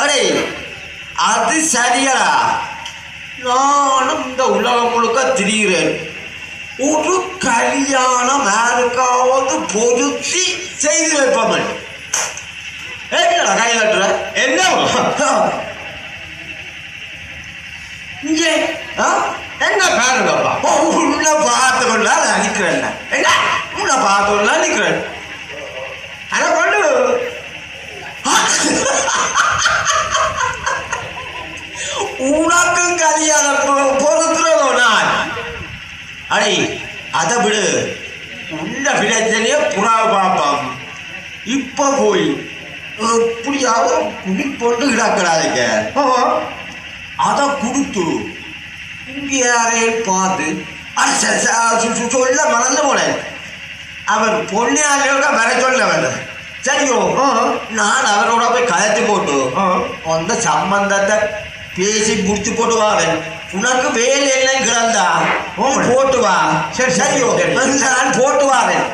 அடே அது சரியடா. நானும் இந்த உலகம் முழுக்க திரிகிறேன். ஒரு கல்யாணம் யாருக்காவது பொருத்தி செய்து வைப்பவன். என்னடா கை கட்டுற? என்ன இங்கே என்ன பாருங்கப்பா, உள்ள பார்த்து கொள்ள நிற்கிறேன். என்ன உள்ள பார்த்து கொள்ள நிற்கிறேன். அதை கொண்டு உனக்கும் கல்யாணம் பொறுத்துறதோ நான். அடே அதை விடு, உள்ள பிரச்சனையே புறாவை பார்ப்பான். இப்ப போய் எப்படியாவது குடிப்பொண்டு கிடக்கிறாருங்க. அதை கொடுத்து இங்கே யாரையும் பார்த்து சொல்ல மறந்து போனேன். அவன் பொண்ணையாக வர சொல்ல வேண்டாம். சரியோ, நான் அவரோட போய் கலத்தி போட்டு அந்த சம்பந்தத்தை பேசி முடிச்சு போட்டு வாவேன். உனக்கு வேலை எல்லாம் கிடந்தா போட்டு வா. சரியோ, நான் போட்டு வாவேன்.